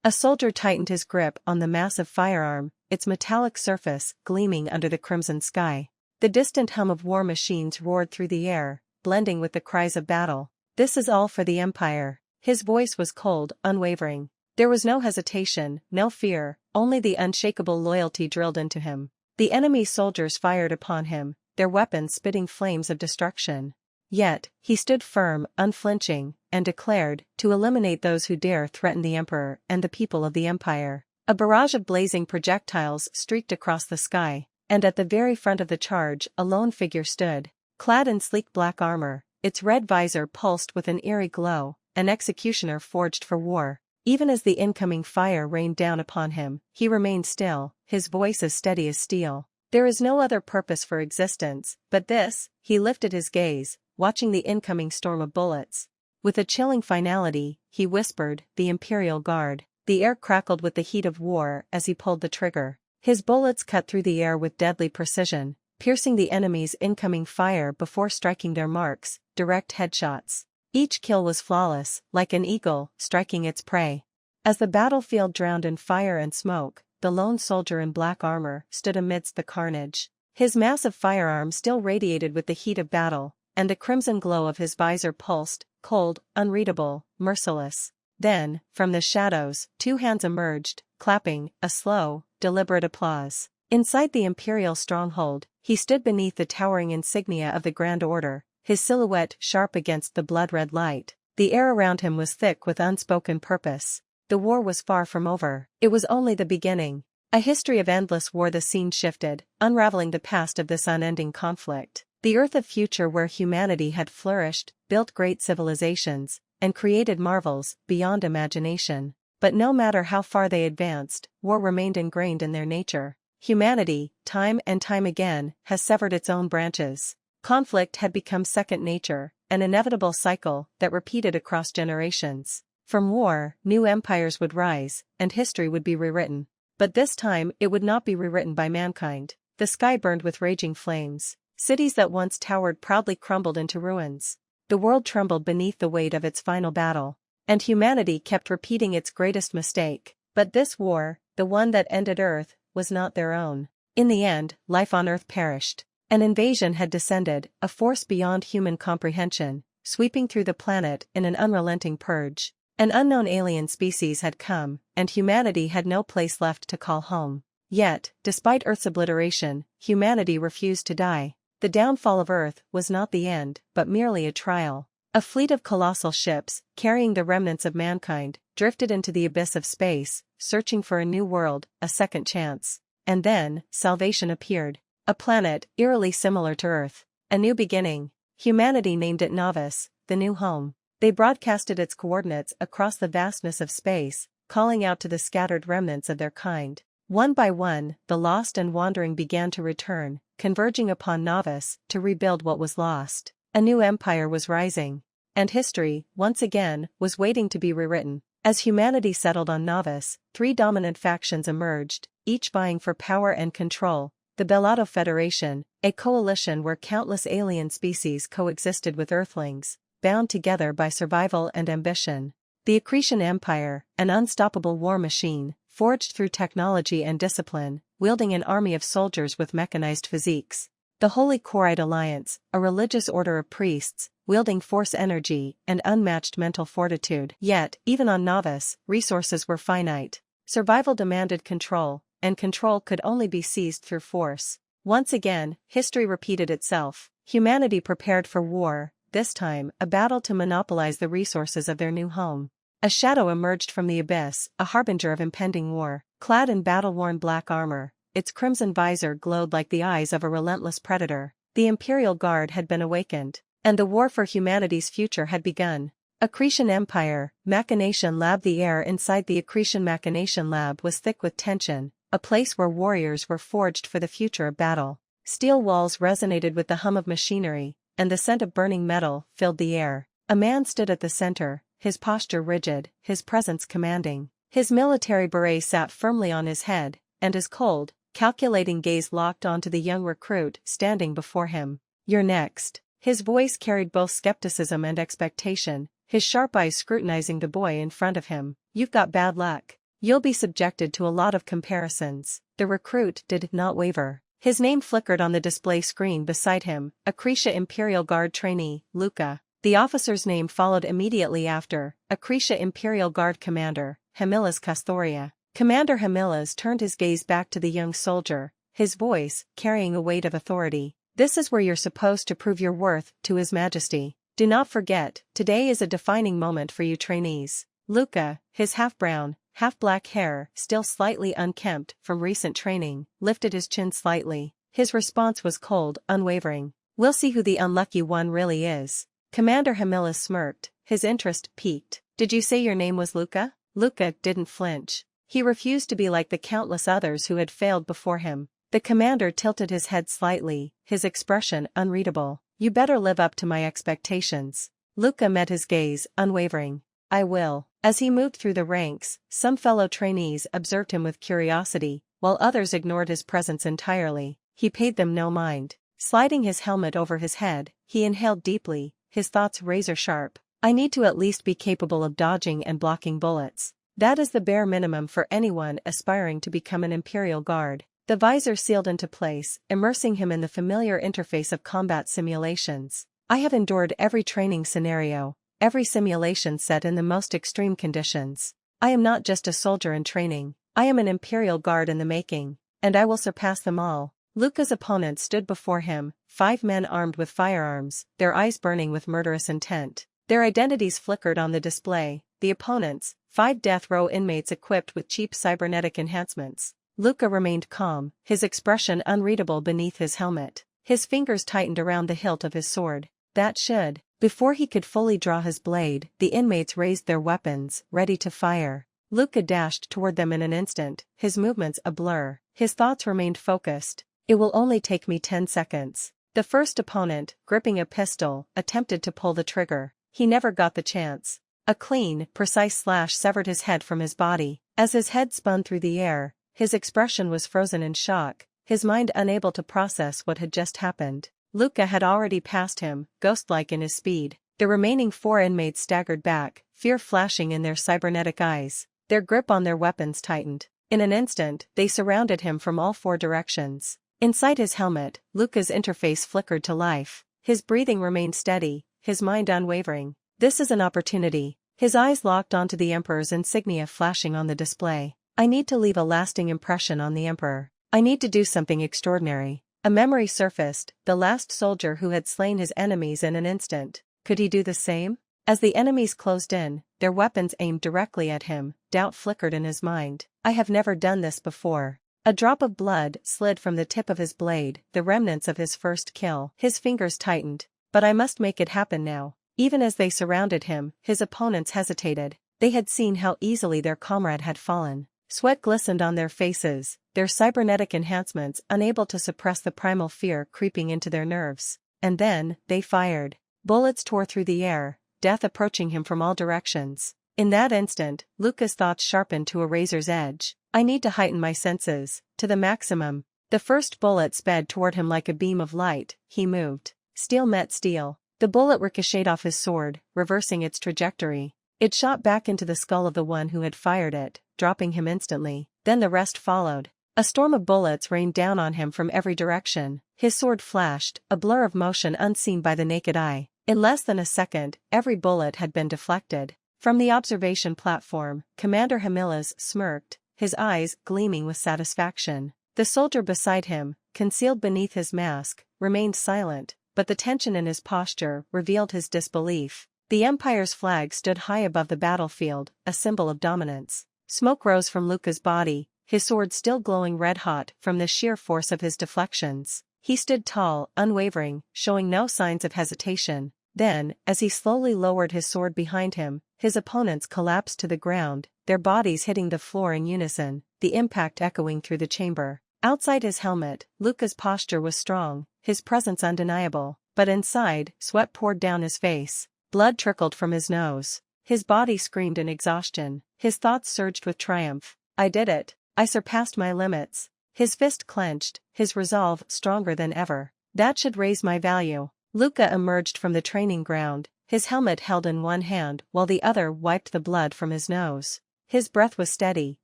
A soldier tightened his grip on the massive firearm, its metallic surface gleaming under the crimson sky. The distant hum of war machines roared through the air, blending with the cries of battle. "This is all for the Empire." His voice was cold, unwavering. There was no hesitation, no fear, only the unshakable loyalty drilled into him. The enemy soldiers fired upon him, their weapons spitting flames of destruction. Yet, he stood firm, unflinching, and declared, to eliminate those who dare threaten the Emperor and the people of the Empire. A barrage of blazing projectiles streaked across the sky, and at the very front of the charge a lone figure stood. Clad in sleek black armor, its red visor pulsed with an eerie glow, an executioner forged for war. Even as the incoming fire rained down upon him, he remained still, his voice as steady as steel. "There is no other purpose for existence, but this." He lifted his gaze, watching the incoming storm of bullets. With a chilling finality, he whispered, "The Imperial Guard." The air crackled with the heat of war as he pulled the trigger. His bullets cut through the air with deadly precision, piercing the enemy's incoming fire before striking their marks, direct headshots. Each kill was flawless, like an eagle striking its prey. As the battlefield drowned in fire and smoke, the lone soldier in black armor stood amidst the carnage. His massive firearm still radiated with the heat of battle, and the crimson glow of his visor pulsed, cold, unreadable, merciless. Then, from the shadows, two hands emerged, clapping, a slow, deliberate applause. Inside the Imperial stronghold, he stood beneath the towering insignia of the Grand Order, his silhouette sharp against the blood-red light. The air around him was thick with unspoken purpose. The war was far from over. It was only the beginning. A history of endless war. The scene shifted, unraveling the past of this unending conflict. The Earth of future where humanity had flourished, built great civilizations, and created marvels beyond imagination. But no matter how far they advanced, war remained ingrained in their nature. Humanity, time and time again, has severed its own branches. Conflict had become second nature, an inevitable cycle that repeated across generations. From war, new empires would rise, and history would be rewritten. But this time it would not be rewritten by mankind. The sky burned with raging flames. Cities that once towered proudly crumbled into ruins. The world trembled beneath the weight of its final battle. And humanity kept repeating its greatest mistake. But this war, the one that ended Earth, was not their own. In the end, life on Earth perished. An invasion had descended, a force beyond human comprehension, sweeping through the planet in an unrelenting purge. An unknown alien species had come, and humanity had no place left to call home. Yet, despite Earth's obliteration, humanity refused to die. The downfall of Earth was not the end, but merely a trial. A fleet of colossal ships, carrying the remnants of mankind, drifted into the abyss of space, searching for a new world, a second chance. And then, salvation appeared. A planet, eerily similar to Earth. A new beginning. Humanity named it Novice, the new home. They broadcasted its coordinates across the vastness of space, calling out to the scattered remnants of their kind. One by one, the lost and wandering began to return, converging upon Novice to rebuild what was lost. A new empire was rising. And history, once again, was waiting to be rewritten. As humanity settled on Novice, three dominant factions emerged, each vying for power and control. The Bellotto Federation, a coalition where countless alien species coexisted with Earthlings, bound together by survival and ambition. The Accretian Empire, an unstoppable war machine, forged through technology and discipline, wielding an army of soldiers with mechanized physiques. The Holy Corite Alliance, a religious order of priests, wielding force energy and unmatched mental fortitude. Yet, even on Novice, resources were finite. Survival demanded control, and control could only be seized through force. Once again, history repeated itself. Humanity prepared for war, this time, a battle to monopolize the resources of their new home. A shadow emerged from the abyss, a harbinger of impending war. Clad in battle-worn black armor, its crimson visor glowed like the eyes of a relentless predator. The Imperial Guard had been awakened, and the war for humanity's future had begun. Accretian Empire, Machination Lab. The air inside the Accretian Machination Lab was thick with tension, a place where warriors were forged for the future of battle. Steel walls resonated with the hum of machinery, and the scent of burning metal filled the air. A man stood at the center, his posture rigid, his presence commanding. His military beret sat firmly on his head, and his cold, calculating gaze locked onto the young recruit standing before him. "You're next." His voice carried both skepticism and expectation, his sharp eyes scrutinizing the boy in front of him. "You've got bad luck. You'll be subjected to a lot of comparisons. The recruit did not waver. His name flickered on the display screen beside him, Accretian Imperial Guard trainee, Luka. The officer's name followed immediately after, Accretian Imperial Guard Commander, Hamilas Castoria. Commander Hamilas turned his gaze back to the young soldier, his voice carrying a weight of authority. This is where you're supposed to prove your worth to His Majesty. Do not forget, today is a defining moment for you trainees. Luka, his half-brown, half-black hair still slightly unkempt from recent training, lifted his chin slightly. His response was cold, unwavering. We'll see who the unlucky one really is. Commander Hamilas smirked, his interest piqued. Did you say your name was Luka? Luka didn't flinch. He refused to be like the countless others who had failed before him. The commander tilted his head slightly, his expression unreadable. You better live up to my expectations. Luka met his gaze, unwavering. I will. As he moved through the ranks, some fellow trainees observed him with curiosity, while others ignored his presence entirely. He paid them no mind. Sliding his helmet over his head, he inhaled deeply, his thoughts razor-sharp. I need to at least be capable of dodging and blocking bullets. That is the bare minimum for anyone aspiring to become an Imperial Guard. The visor sealed into place, immersing him in the familiar interface of combat simulations. I have endured every training scenario, every simulation set in the most extreme conditions. I am not just a soldier in training, I am an Imperial Guard in the making, and I will surpass them all. Luka's opponents stood before him, 5 men armed with firearms, their eyes burning with murderous intent. Their identities flickered on the display, the opponents, 5 death row inmates equipped with cheap cybernetic enhancements. Luka remained calm, his expression unreadable beneath his helmet. His fingers tightened around the hilt of his sword. That should. Before he could fully draw his blade, the inmates raised their weapons, ready to fire. Luka dashed toward them in an instant, his movements a blur. His thoughts remained focused. It will only take me 10 seconds. The first opponent, gripping a pistol, attempted to pull the trigger. He never got the chance. A clean, precise slash severed his head from his body. As his head spun through the air, his expression was frozen in shock, his mind unable to process what had just happened. Luka had already passed him, ghost-like in his speed. The remaining 4 inmates staggered back, fear flashing in their cybernetic eyes. Their grip on their weapons tightened. In an instant, they surrounded him from all 4 directions. Inside his helmet, Luka's interface flickered to life. His breathing remained steady, his mind unwavering. This is an opportunity. His eyes locked onto the Emperor's insignia flashing on the display. I need to leave a lasting impression on the Emperor. I need to do something extraordinary. A memory surfaced, the last soldier who had slain his enemies in an instant. Could he do the same? As the enemies closed in, their weapons aimed directly at him, doubt flickered in his mind. I have never done this before. A drop of blood slid from the tip of his blade, the remnants of his first kill. His fingers tightened. But I must make it happen now. Even as they surrounded him, his opponents hesitated. They had seen how easily their comrade had fallen. Sweat glistened on their faces, their cybernetic enhancements unable to suppress the primal fear creeping into their nerves. And then, they fired. Bullets tore through the air, death approaching him from all directions. In that instant, Luka's thoughts sharpened to a razor's edge. I need to heighten my senses, to the maximum. The first bullet sped toward him like a beam of light. He moved. Steel met steel. The bullet ricocheted off his sword, reversing its trajectory. It shot back into the skull of the one who had fired it, dropping him instantly. Then the rest followed. A storm of bullets rained down on him from every direction. His sword flashed, a blur of motion unseen by the naked eye. In less than a second, every bullet had been deflected. From the observation platform, Commander Hamilas smirked, his eyes gleaming with satisfaction. The soldier beside him, concealed beneath his mask, remained silent, but the tension in his posture revealed his disbelief. The Empire's flag stood high above the battlefield, a symbol of dominance. Smoke rose from Luka's body, his sword still glowing red-hot from the sheer force of his deflections. He stood tall, unwavering, showing no signs of hesitation. Then, as he slowly lowered his sword behind him, his opponents collapsed to the ground, their bodies hitting the floor in unison, the impact echoing through the chamber. Outside his helmet, Luka's posture was strong, his presence undeniable, but inside, sweat poured down his face. Blood trickled from his nose. His body screamed in exhaustion. His thoughts surged with triumph. I did it. I surpassed my limits. His fist clenched, his resolve stronger than ever. That should raise my value. Luka emerged from the training ground, his helmet held in one hand while the other wiped the blood from his nose. His breath was steady,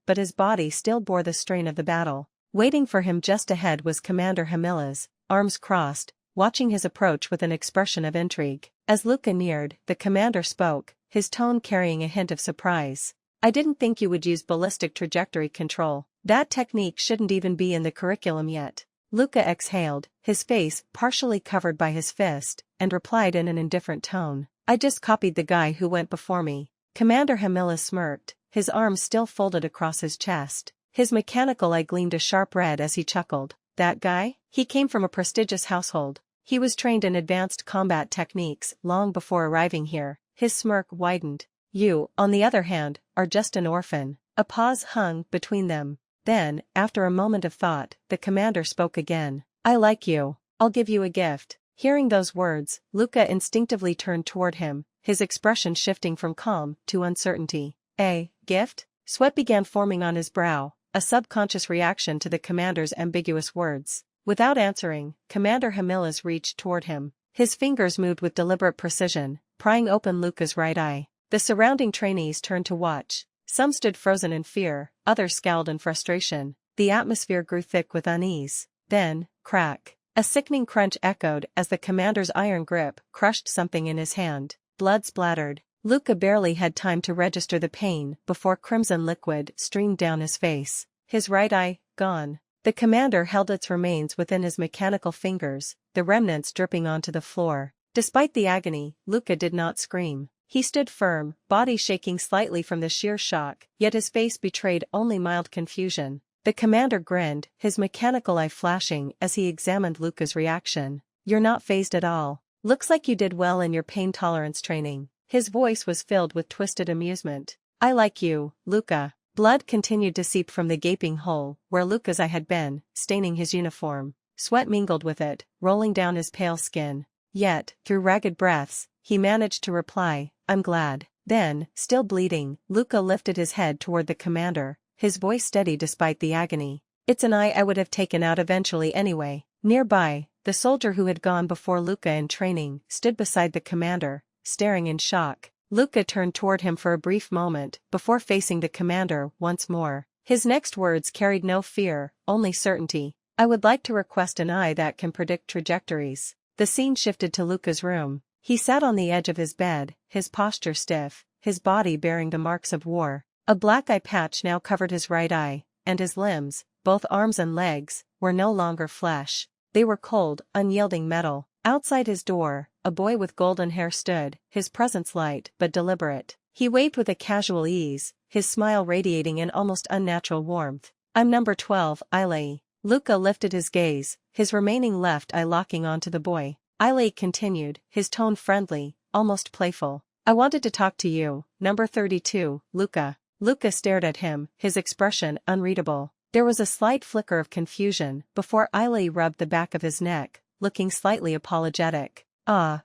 but his body still bore the strain of the battle. Waiting for him just ahead was Commander Hamilla's, arms crossed, watching his approach with an expression of intrigue. As Luka neared, the commander spoke, his tone carrying a hint of surprise. I didn't think you would use ballistic trajectory control. That technique shouldn't even be in the curriculum yet. Luka exhaled, his face partially covered by his fist, and replied in an indifferent tone. I just copied the guy who went before me. Commander Hamilla smirked, his arms still folded across his chest. His mechanical eye gleamed a sharp red as he chuckled. That guy? He came from a prestigious household. He was trained in advanced combat techniques long before arriving here. His smirk widened. You, on the other hand, are just an orphan. A pause hung between them. Then, after a moment of thought, the commander spoke again. I like you. I'll give you a gift. Hearing those words, Luka instinctively turned toward him, his expression shifting from calm to uncertainty. A gift? Sweat began forming on his brow, a subconscious reaction to the commander's ambiguous words. Without answering, Commander Hamilla's reached toward him. His fingers moved with deliberate precision, prying open Luka's right eye. The surrounding trainees turned to watch. Some stood frozen in fear, others scowled in frustration. The atmosphere grew thick with unease. Then, crack. A sickening crunch echoed as the commander's iron grip crushed something in his hand. Blood splattered. Luka barely had time to register the pain before crimson liquid streamed down his face. His right eye, gone. The commander held its remains within his mechanical fingers, the remnants dripping onto the floor. Despite the agony, Luka did not scream. He stood firm, body shaking slightly from the sheer shock, yet his face betrayed only mild confusion. The commander grinned, his mechanical eye flashing as he examined Luka's reaction. You're not fazed at all. Looks like you did well in your pain tolerance training. His voice was filled with twisted amusement. I like you, Luka. Blood continued to seep from the gaping hole where Luka's eye had been, staining his uniform. Sweat mingled with it, rolling down his pale skin. Yet, through ragged breaths, he managed to reply, I'm glad. Then, still bleeding, Luka lifted his head toward the commander, his voice steady despite the agony. It's an eye I would have taken out eventually anyway. Nearby, the soldier who had gone before Luka in training stood beside the commander, staring in shock. Luka turned toward him for a brief moment before facing the commander once more. His next words carried no fear, only certainty. I would like to request an eye that can predict trajectories. The scene shifted to Luka's room. He sat on the edge of his bed, his posture stiff, his body bearing the marks of war. A black eye patch now covered his right eye, and his limbs, both arms and legs, were no longer flesh. They were cold, unyielding metal. Outside his door, a boy with golden hair stood, his presence light but deliberate. He waved with a casual ease, his smile radiating an almost unnatural warmth. I'm number 12, Ailey. Luka lifted his gaze, his remaining left eye locking onto the boy. Ailey continued, his tone friendly, almost playful. I wanted to talk to you, number 32, Luka. Luka stared at him, his expression unreadable. There was a slight flicker of confusion before Ailey rubbed the back of his neck, looking slightly apologetic.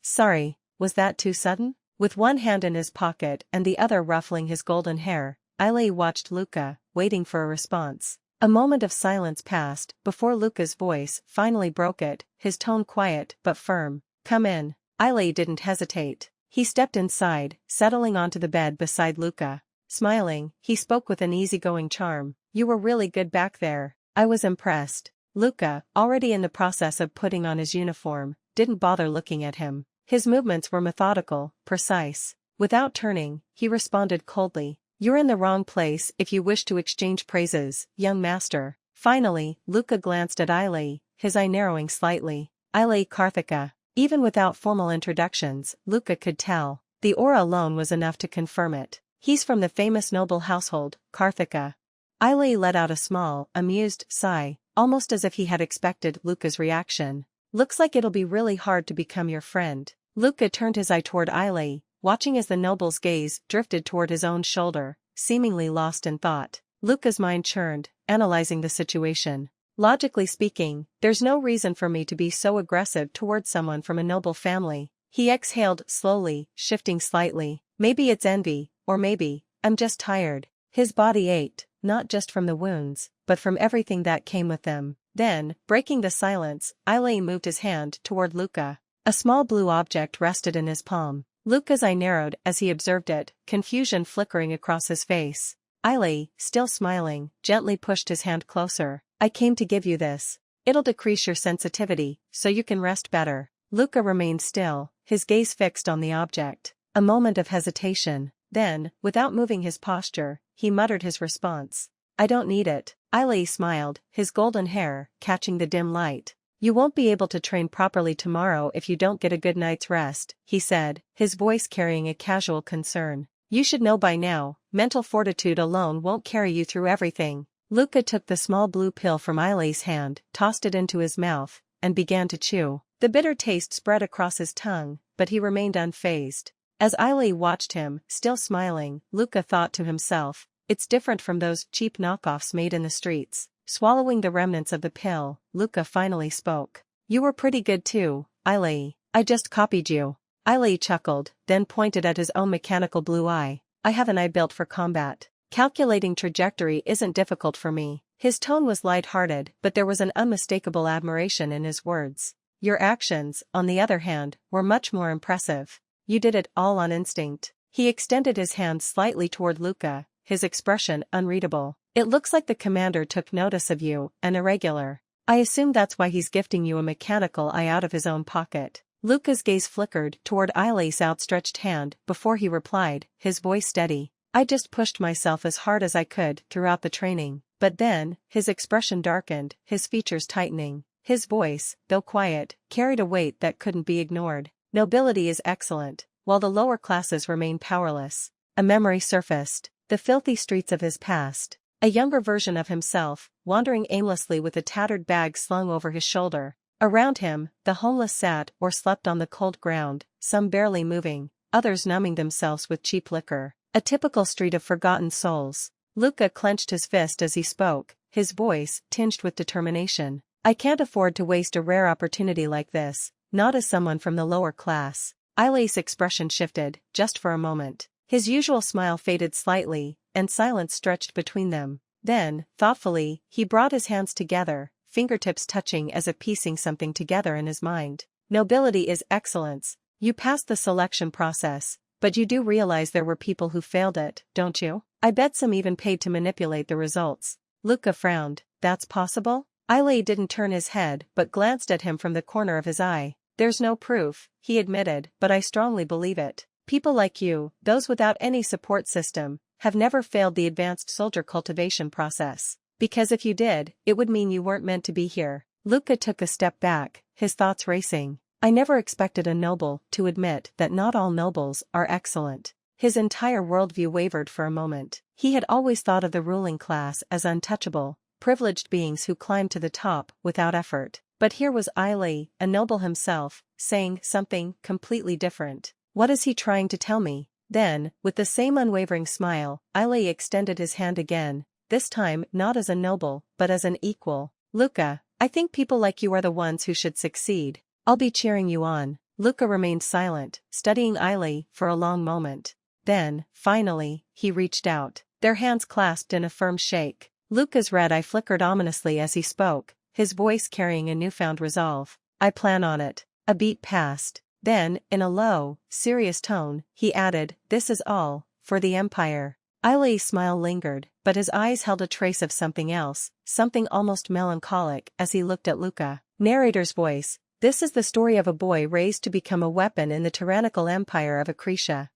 Sorry, was that too sudden? With one hand in his pocket and the other ruffling his golden hair, Ailey watched Luka, waiting for a response. A moment of silence passed before Luka's voice finally broke it, his tone quiet but firm. Come in. Ailey didn't hesitate. He stepped inside, settling onto the bed beside Luka. Smiling, he spoke with an easygoing charm. You were really good back there. I was impressed. Luka, already in the process of putting on his uniform, didn't bother looking at him. His movements were methodical, precise. Without turning, he responded coldly. You're in the wrong place if you wish to exchange praises, young master. Finally, Luka glanced at Ailey, his eye narrowing slightly. Ailey Karthika. Even without formal introductions, Luka could tell. The aura alone was enough to confirm it. He's from the famous noble household, Karthika. Ailey let out a small, amused sigh, almost as if he had expected Luka's reaction. Looks like it'll be really hard to become your friend. Luka turned his eye toward Ailey, watching as the noble's gaze drifted toward his own shoulder, seemingly lost in thought. Luka's mind churned, analyzing the situation. Logically speaking, there's no reason for me to be so aggressive toward someone from a noble family. He exhaled slowly, shifting slightly. Maybe it's envy, or maybe, I'm just tired. His body ached, not just from the wounds, but from everything that came with them. Then, breaking the silence, Ailey moved his hand toward Luka. A small blue object rested in his palm. Luka's eye narrowed as he observed it, confusion flickering across his face. Ailey, still smiling, gently pushed his hand closer. I came to give you this. It'll decrease your sensitivity, so you can rest better. Luka remained still, his gaze fixed on the object. A moment of hesitation. Then, without moving his posture, he muttered his response. I don't need it. Ailey smiled, his golden hair catching the dim light. You won't be able to train properly tomorrow if you don't get a good night's rest, he said, his voice carrying a casual concern. You should know by now, mental fortitude alone won't carry you through everything. Luka took the small blue pill from Ailey's hand, tossed it into his mouth, and began to chew. The bitter taste spread across his tongue, but he remained unfazed. As Ailey watched him, still smiling, Luka thought to himself, it's different from those cheap knockoffs made in the streets. Swallowing the remnants of the pill, Luka finally spoke. You were pretty good too, Ailey. I just copied you. Ailey chuckled, then pointed at his own mechanical blue eye. I have an eye built for combat. Calculating trajectory isn't difficult for me. His tone was light-hearted, but there was an unmistakable admiration in his words. Your actions, on the other hand, were much more impressive. You did it all on instinct. He extended his hand slightly toward Luka, his expression unreadable. It looks like the commander took notice of you, an irregular. I assume that's why he's gifting you a mechanical eye out of his own pocket. Luka's gaze flickered toward Ailey's outstretched hand before he replied, his voice steady. I just pushed myself as hard as I could throughout the training. But then, his expression darkened, his features tightening. His voice, though quiet, carried a weight that couldn't be ignored. Nobility is excellent, while the lower classes remain powerless. A memory surfaced. The filthy streets of his past. A younger version of himself, wandering aimlessly with a tattered bag slung over his shoulder. Around him, the homeless sat or slept on the cold ground, some barely moving, others numbing themselves with cheap liquor. A typical street of forgotten souls. Luka clenched his fist as he spoke, his voice tinged with determination. I can't afford to waste a rare opportunity like this, not as someone from the lower class. Ailey's expression shifted, just for a moment. His usual smile faded slightly, and silence stretched between them. Then, thoughtfully, he brought his hands together, fingertips touching as if piecing something together in his mind. Nobility is excellence. You passed the selection process, but you do realize there were people who failed it, don't you? I bet some even paid to manipulate the results. Luka frowned. That's possible? Ailey didn't turn his head but glanced at him from the corner of his eye. There's no proof, he admitted, but I strongly believe it. People like you, those without any support system, have never failed the advanced soldier cultivation process. Because if you did, it would mean you weren't meant to be here. Luka took a step back, his thoughts racing. I never expected a noble to admit that not all nobles are excellent. His entire worldview wavered for a moment. He had always thought of the ruling class as untouchable, privileged beings who climbed to the top without effort. But here was Ailey, a noble himself, saying something completely different. What is he trying to tell me? Then, with the same unwavering smile, Ailey extended his hand again, this time not as a noble, but as an equal. Luka, I think people like you are the ones who should succeed. I'll be cheering you on. Luka remained silent, studying Ailey for a long moment. Then, finally, he reached out. Their hands clasped in a firm shake. Luka's red eye flickered ominously as he spoke, his voice carrying a newfound resolve. I plan on it. A beat passed. Then, in a low, serious tone, he added, this is all, for the Empire. Ailey's smile lingered, but his eyes held a trace of something else, something almost melancholic as he looked at Luka. Narrator's voice. This is the story of a boy raised to become a weapon in the tyrannical empire of Accretia.